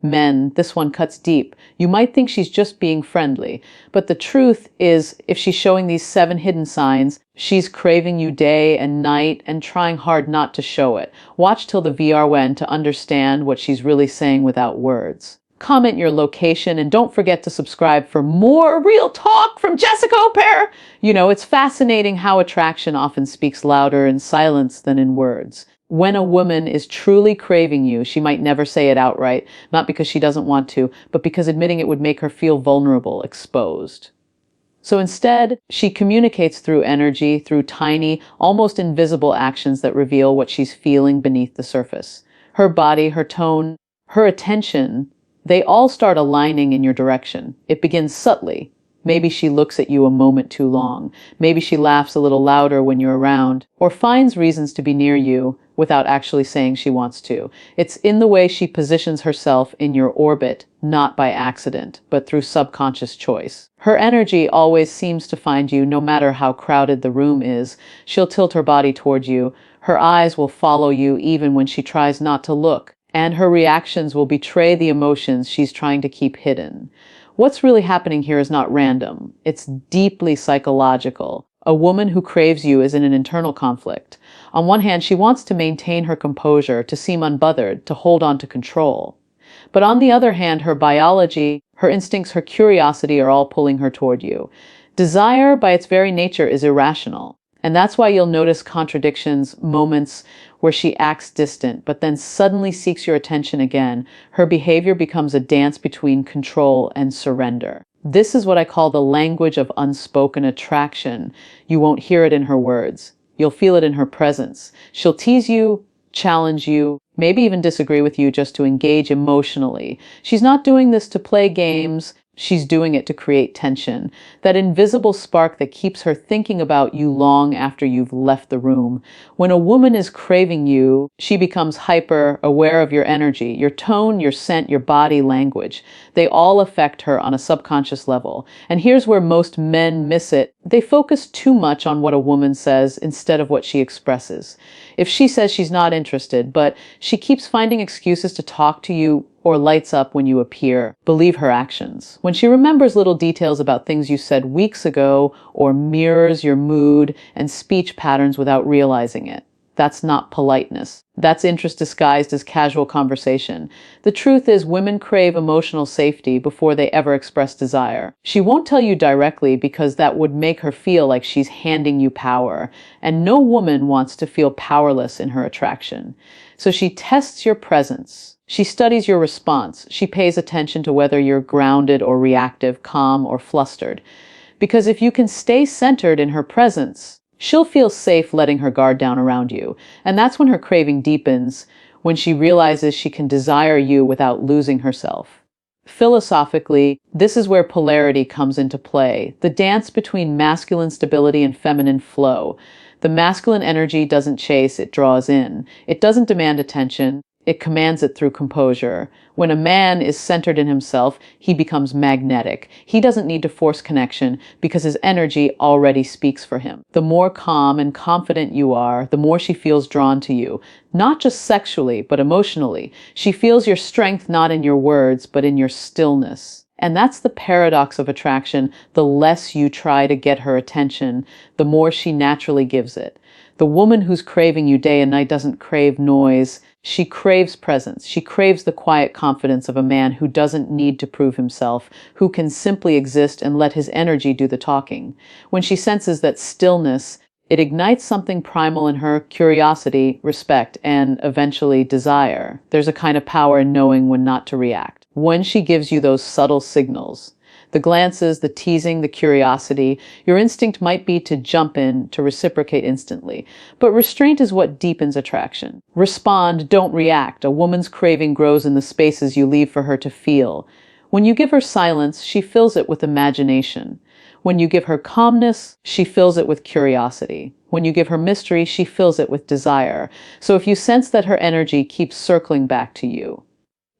Men, this one cuts deep. You might think she's just being friendly, but the truth is, if she's showing these 7 hidden signs, she's craving you day and night and trying hard not to show it. Watch till the VR went to understand what she's really saying without words. Comment your location and don't forget to subscribe for more real talk from Jessica O'Pear. It's fascinating how attraction often speaks louder in silence than in words. When a woman is truly craving you, she might never say it outright, not because she doesn't want to, but because admitting it would make her feel vulnerable, exposed. So instead, she communicates through energy, through tiny, almost invisible actions that reveal what she's feeling beneath the surface. Her body, her tone, her attention, they all start aligning in your direction. It begins subtly. Maybe she looks at you a moment too long. Maybe she laughs a little louder when you're around, or finds reasons to be near you without actually saying she wants to. It's in the way she positions herself in your orbit, not by accident, but through subconscious choice. Her energy always seems to find you no matter how crowded the room is. She'll tilt her body toward you. Her eyes will follow you even when she tries not to look. And her reactions will betray the emotions she's trying to keep hidden. What's really happening here is not random. It's deeply psychological. A woman who craves you is in an internal conflict. On one hand, she wants to maintain her composure, to seem unbothered, to hold on to control. But on the other hand, her biology, her instincts, her curiosity are all pulling her toward you. Desire, by its very nature, is irrational. And that's why you'll notice contradictions, moments where she acts distant, but then suddenly seeks your attention again. Her behavior becomes a dance between control and surrender. This is what I call the language of unspoken attraction. You won't hear it in her words. You'll feel it in her presence. She'll tease you, challenge you, maybe even disagree with you just to engage emotionally. She's not doing this to play games. She's doing it to create tension, that invisible spark that keeps her thinking about you long after you've left the room. When a woman is craving you, she becomes hyper aware of your energy, your tone, your scent, your body language. They all affect her on a subconscious level. And here's where most men miss it. They focus too much on what a woman says instead of what she expresses. If she says she's not interested, but she keeps finding excuses to talk to you or lights up when you appear, believe her actions. When she remembers little details about things you said weeks ago or mirrors your mood and speech patterns without realizing it, that's not politeness. That's interest disguised as casual conversation. The truth is, women crave emotional safety before they ever express desire. She won't tell you directly because that would make her feel like she's handing you power, and no woman wants to feel powerless in her attraction. So she tests your presence. She studies your response. She pays attention to whether you're grounded or reactive, calm or flustered. Because if you can stay centered in her presence, she'll feel safe letting her guard down around you. And that's when her craving deepens, when she realizes she can desire you without losing herself. Philosophically, this is where polarity comes into play, the dance between masculine stability and feminine flow. The masculine energy doesn't chase, it draws in. It doesn't demand attention. It commands it through composure. When a man is centered in himself, he becomes magnetic. He doesn't need to force connection because his energy already speaks for him. The more calm and confident you are, the more she feels drawn to you. Not just sexually, but emotionally. She feels your strength not in your words, but in your stillness. And that's the paradox of attraction. The less you try to get her attention, the more she naturally gives it. The woman who's craving you day and night doesn't crave noise. She craves presence. She craves the quiet confidence of a man who doesn't need to prove himself, who can simply exist and let his energy do the talking. When she senses that stillness, it ignites something primal in her: curiosity, respect, and eventually desire. There's a kind of power in knowing when not to react. When she gives you those subtle signals, the glances, the teasing, the curiosity, your instinct might be to jump in, to reciprocate instantly. But restraint is what deepens attraction. Respond, don't react. A woman's craving grows in the spaces you leave for her to feel. When you give her silence, she fills it with imagination. When you give her calmness, she fills it with curiosity. When you give her mystery, she fills it with desire. So if you sense that her energy keeps circling back to you,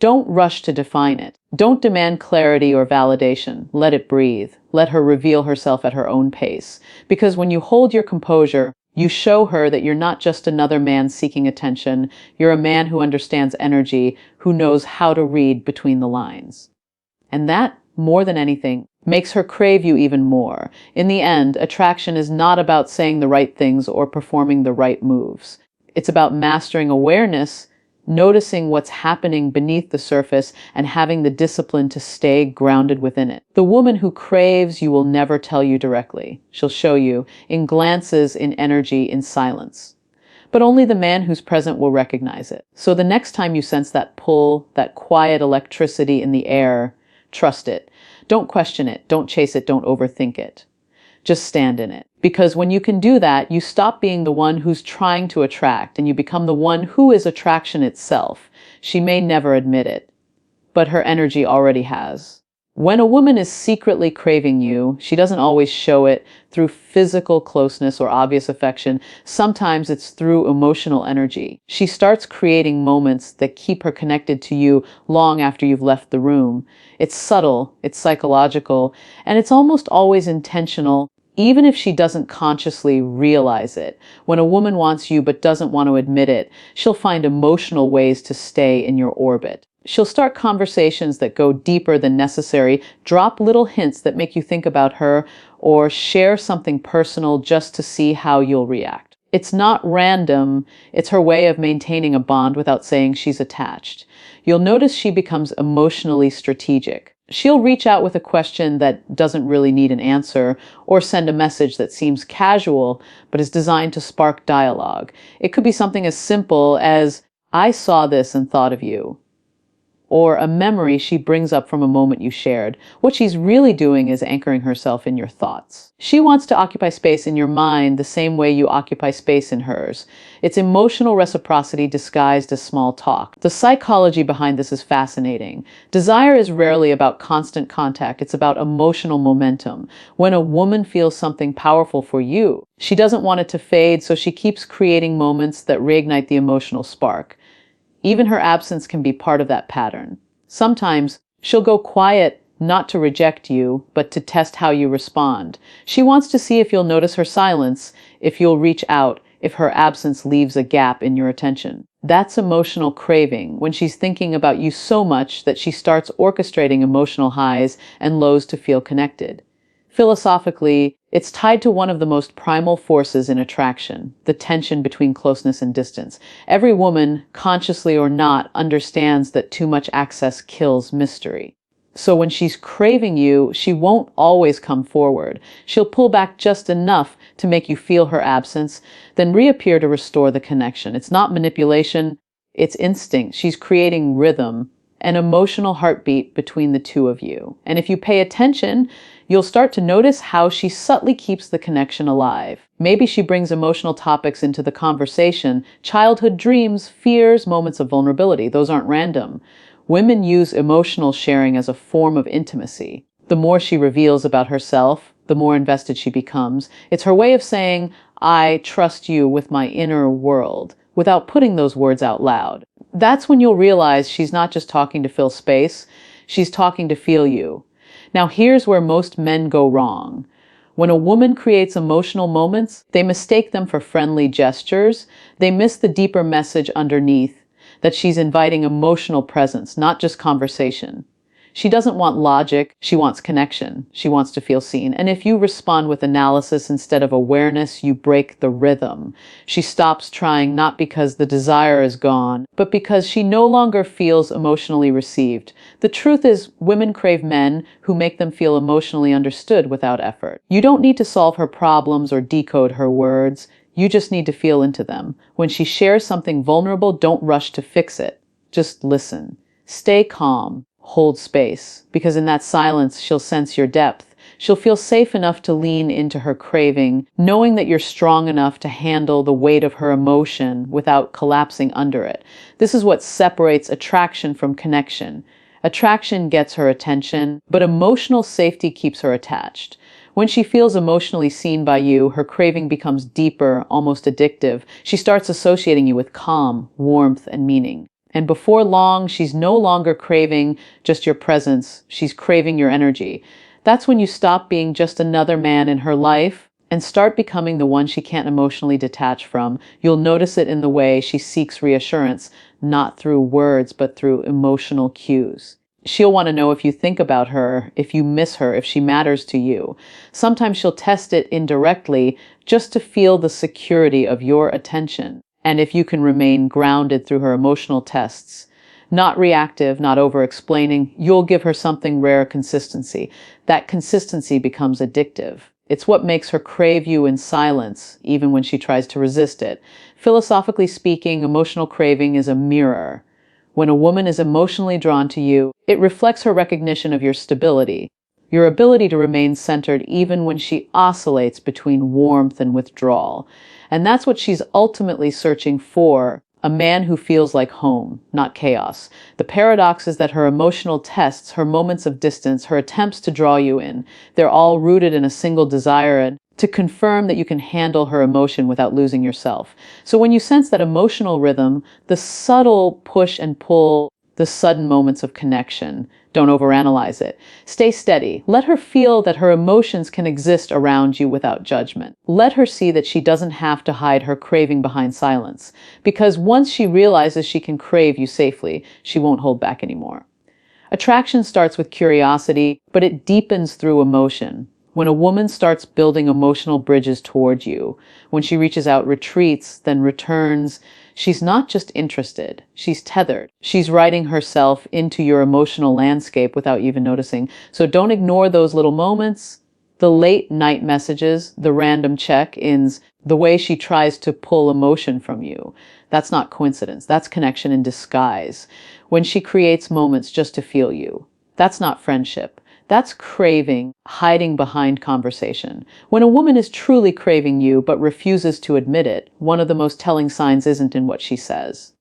don't rush to define it. Don't demand clarity or validation. Let it breathe. Let her reveal herself at her own pace. Because when you hold your composure, You show her that you're not just another man seeking attention, you're a man who understands energy, who knows how to read between the lines. And that, more than anything, makes her crave you even more. In the end, attraction is not about saying the right things or performing the right moves. It's about mastering awareness, noticing what's happening beneath the surface, and having the discipline to stay grounded within it. The woman who craves you will never tell you directly. She'll show you, in glances, in energy, in silence. But only the man who's present will recognize it. So the next time you sense that pull, that quiet electricity in the air, trust it. Don't question it, don't chase it, don't overthink it. Just stand in it. Because when you can do that, you stop being the one who's trying to attract and you become the one who is attraction itself. She may never admit it, but her energy already has. When a woman is secretly craving you, she doesn't always show it through physical closeness or obvious affection. Sometimes it's through emotional energy. She starts creating moments that keep her connected to you long after you've left the room. It's subtle, it's psychological, and it's almost always intentional, even if she doesn't consciously realize it. When a woman wants you but doesn't want to admit it, she'll find emotional ways to stay in your orbit. She'll start conversations that go deeper than necessary, drop little hints that make you think about her, or share something personal just to see how you'll react. It's not random, it's her way of maintaining a bond without saying she's attached. You'll notice she becomes emotionally strategic. She'll reach out with a question that doesn't really need an answer, or send a message that seems casual but is designed to spark dialogue. It could be something as simple as, "I saw this and thought of you," or a memory she brings up from a moment you shared. What she's really doing is anchoring herself in your thoughts. She wants to occupy space in your mind the same way you occupy space in hers. It's emotional reciprocity disguised as small talk. The psychology behind this is fascinating. Desire is rarely about constant contact. It's about emotional momentum. When a woman feels something powerful for you, she doesn't want it to fade, so she keeps creating moments that reignite the emotional spark. Even her absence can be part of that pattern. Sometimes she'll go quiet, not to reject you, but to test how you respond. She wants to see if you'll notice her silence, if you'll reach out, if her absence leaves a gap in your attention. That's emotional craving, when she's thinking about you so much that she starts orchestrating emotional highs and lows to feel connected. Philosophically, it's tied to one of the most primal forces in attraction, the tension between closeness and distance. Every woman, consciously or not, understands that too much access kills mystery. So when she's craving you, she won't always come forward. She'll pull back just enough to make you feel her absence, then reappear to restore the connection. It's not manipulation, it's instinct. She's creating rhythm, an emotional heartbeat between the two of you. And if you pay attention, you'll start to notice how she subtly keeps the connection alive. Maybe she brings emotional topics into the conversation, childhood dreams, fears, moments of vulnerability. Those aren't random. Women use emotional sharing as a form of intimacy. The more she reveals about herself, the more invested she becomes. It's her way of saying, "I trust you with my inner world," without putting those words out loud. That's when you'll realize she's not just talking to fill space, she's talking to feel you. Now here's where most men go wrong. When a woman creates emotional moments, they mistake them for friendly gestures. They miss the deeper message underneath, that she's inviting emotional presence, not just conversation. She doesn't want logic, she wants connection. She wants to feel seen. And if you respond with analysis instead of awareness, you break the rhythm. She stops trying not because the desire is gone, but because she no longer feels emotionally received. The truth is, women crave men who make them feel emotionally understood without effort. You don't need to solve her problems or decode her words. You just need to feel into them. When she shares something vulnerable, don't rush to fix it. Just listen. Stay calm. Hold space, because in that silence, she'll sense your depth. She'll feel safe enough to lean into her craving, knowing that you're strong enough to handle the weight of her emotion without collapsing under it. This is what separates attraction from connection. Attraction gets her attention, but emotional safety keeps her attached. When she feels emotionally seen by you, her craving becomes deeper, almost addictive. She starts associating you with calm, warmth, and meaning. And before long, she's no longer craving just your presence. She's craving your energy. That's when you stop being just another man in her life and start becoming the one she can't emotionally detach from. You'll notice it in the way she seeks reassurance, not through words, but through emotional cues. She'll want to know if you think about her, if you miss her, if she matters to you. Sometimes she'll test it indirectly just to feel the security of your attention. And if you can remain grounded through her emotional tests, not reactive, not over-explaining, you'll give her something rare: consistency. That consistency becomes addictive. It's what makes her crave you in silence, even when she tries to resist it. Philosophically speaking, emotional craving is a mirror. When a woman is emotionally drawn to you, it reflects her recognition of your stability, your ability to remain centered even when she oscillates between warmth and withdrawal. And that's what she's ultimately searching for: a man who feels like home, not chaos. The paradox is that her emotional tests, her moments of distance, her attempts to draw you in, they're all rooted in a single desire and to confirm that you can handle her emotion without losing yourself. So when you sense that emotional rhythm, the subtle push and pull, the sudden moments of connection, don't overanalyze it. Stay steady. Let her feel that her emotions can exist around you without judgment. Let her see that she doesn't have to hide her craving behind silence. Because once she realizes she can crave you safely, she won't hold back anymore. Attraction starts with curiosity, but it deepens through emotion. When a woman starts building emotional bridges toward you, when she reaches out, retreats, then returns, she's not just interested, she's tethered. She's writing herself into your emotional landscape without even noticing. So don't ignore those little moments, the late night messages, the random check-ins, the way she tries to pull emotion from you. That's not coincidence, that's connection in disguise. When she creates moments just to feel you, that's not friendship. That's craving, hiding behind conversation. When a woman is truly craving you but refuses to admit it, one of the most telling signs isn't in what she says.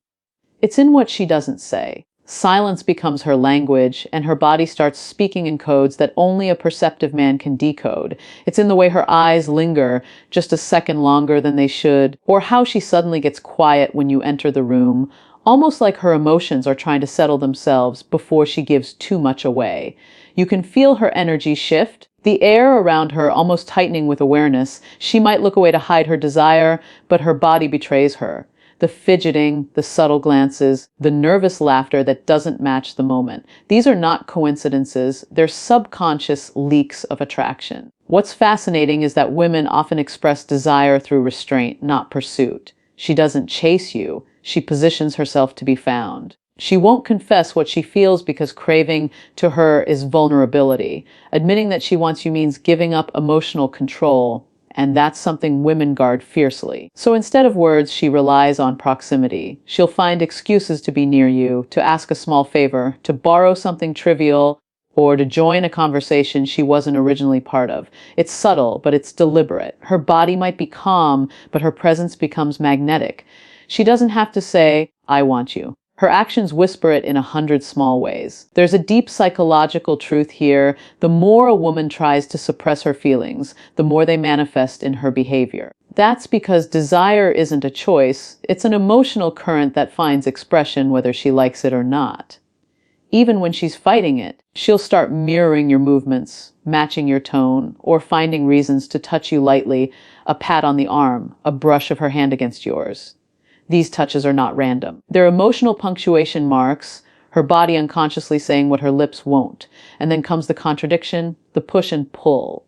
It's in what she doesn't say. Silence becomes her language, and her body starts speaking in codes that only a perceptive man can decode. It's in the way her eyes linger just a second longer than they should, or how she suddenly gets quiet when you enter the room, almost like her emotions are trying to settle themselves before she gives too much away. You can feel her energy shift, the air around her almost tightening with awareness. She might look away to hide her desire, but her body betrays her. The fidgeting, the subtle glances, the nervous laughter that doesn't match the moment. These are not coincidences, they're subconscious leaks of attraction. What's fascinating is that women often express desire through restraint, not pursuit. She doesn't chase you, she positions herself to be found. She won't confess what she feels because craving to her is vulnerability. Admitting that she wants you means giving up emotional control, and that's something women guard fiercely. So instead of words, she relies on proximity. She'll find excuses to be near you, to ask a small favor, to borrow something trivial, or to join a conversation she wasn't originally part of. It's subtle, but it's deliberate. Her body might be calm, but her presence becomes magnetic. She doesn't have to say, "I want you." Her actions whisper it in 100 small ways. There's a deep psychological truth here. The more a woman tries to suppress her feelings, the more they manifest in her behavior. That's because desire isn't a choice, it's an emotional current that finds expression whether she likes it or not. Even when she's fighting it, she'll start mirroring your movements, matching your tone, or finding reasons to touch you lightly, a pat on the arm, a brush of her hand against yours. These touches are not random. They're emotional punctuation marks, her body unconsciously saying what her lips won't. And then comes the contradiction, the push and pull.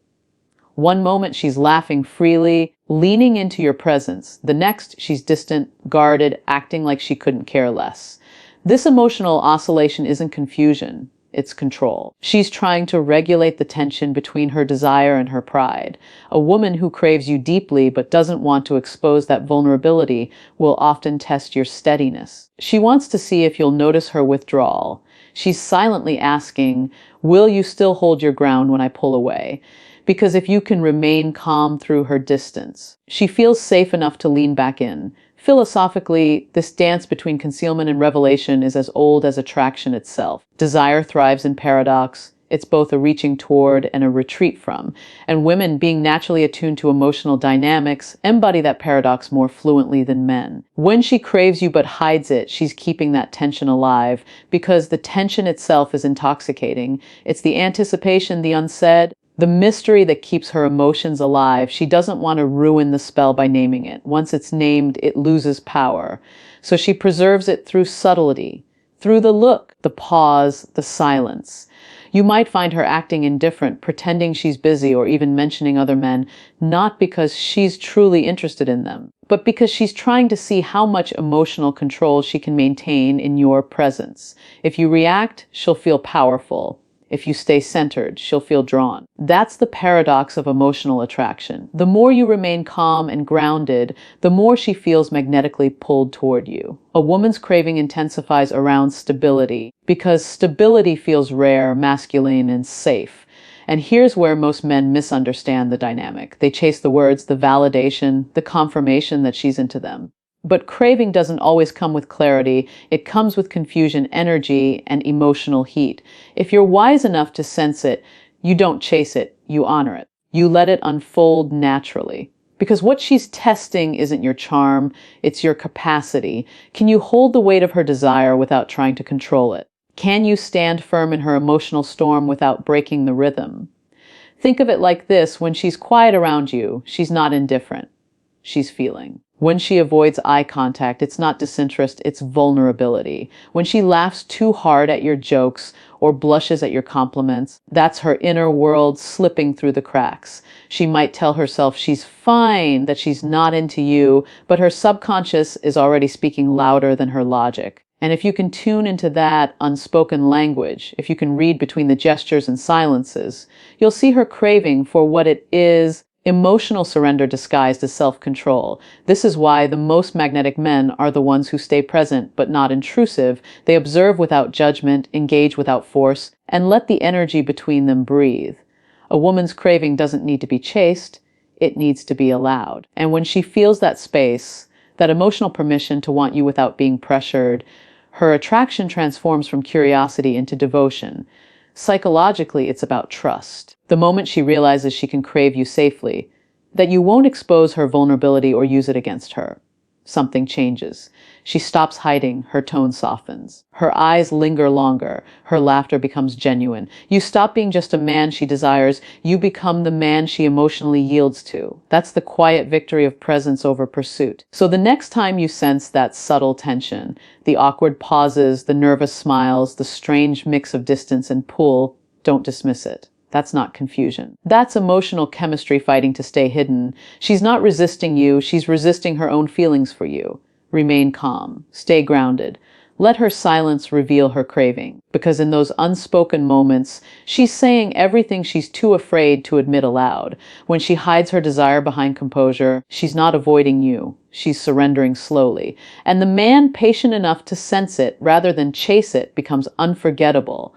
One moment she's laughing freely, leaning into your presence. The next she's distant, guarded, acting like she couldn't care less. This emotional oscillation isn't confusion, it's control. She's trying to regulate the tension between her desire and her pride. A woman who craves you deeply but doesn't want to expose that vulnerability will often test your steadiness. She wants to see if you'll notice her withdrawal. She's silently asking, will you still hold your ground when I pull away? Because if you can remain calm through her distance, she feels safe enough to lean back in. Philosophically, this dance between concealment and revelation is as old as attraction itself. Desire thrives in paradox. It's both a reaching toward and a retreat from. And women, being naturally attuned to emotional dynamics, embody that paradox more fluently than men. When she craves you but hides it, she's keeping that tension alive, because the tension itself is intoxicating. It's the anticipation, the unsaid, The mystery that keeps her emotions alive. She doesn't want to ruin the spell by naming it. Once it's named, it loses power. So she preserves it through subtlety, through the look, the pause, the silence. You might find her acting indifferent, pretending she's busy, or even mentioning other men, not because she's truly interested in them, but because she's trying to see how much emotional control she can maintain in your presence. If you react, she'll feel powerful. If you stay centered, she'll feel drawn. That's the paradox of emotional attraction. The more you remain calm and grounded, the more she feels magnetically pulled toward you. A woman's craving intensifies around stability because stability feels rare, masculine, and safe. And here's where most men misunderstand the dynamic. They chase the words, the validation, the confirmation that she's into them. But craving doesn't always come with clarity. It comes with confusion, energy, and emotional heat. If you're wise enough to sense it, you don't chase it, you honor it. You let it unfold naturally. Because what she's testing isn't your charm, it's your capacity. Can you hold the weight of her desire without trying to control it? Can you stand firm in her emotional storm without breaking the rhythm? Think of it like this: when she's quiet around you, she's not indifferent. She's feeling. When she avoids eye contact, it's not disinterest, it's vulnerability. When she laughs too hard at your jokes or blushes at your compliments, that's her inner world slipping through the cracks. She might tell herself she's fine, that she's not into you, but her subconscious is already speaking louder than her logic. And if you can tune into that unspoken language, if you can read between the gestures and silences, you'll see her craving for what it is: emotional surrender disguised as self-control. This is why the most magnetic men are the ones who stay present but not intrusive. They observe without judgment, engage without force, and let the energy between them breathe. A woman's craving doesn't need to be chased, it needs to be allowed. And when she feels that space, that emotional permission to want you without being pressured, her attraction transforms from curiosity into devotion. Psychologically, it's about trust. The moment she realizes she can crave you safely, that you won't expose her vulnerability or use it against her, something changes. She stops hiding, her tone softens. Her eyes linger longer, her laughter becomes genuine. You stop being just a man she desires, you become the man she emotionally yields to. That's the quiet victory of presence over pursuit. So the next time you sense that subtle tension, the awkward pauses, the nervous smiles, the strange mix of distance and pull, don't dismiss it. That's not confusion. That's emotional chemistry fighting to stay hidden. She's not resisting you, she's resisting her own feelings for you. Remain calm. Stay grounded. Let her silence reveal her craving. Because in those unspoken moments, she's saying everything she's too afraid to admit aloud. When she hides her desire behind composure, she's not avoiding you. She's surrendering slowly. And the man patient enough to sense it rather than chase it becomes unforgettable.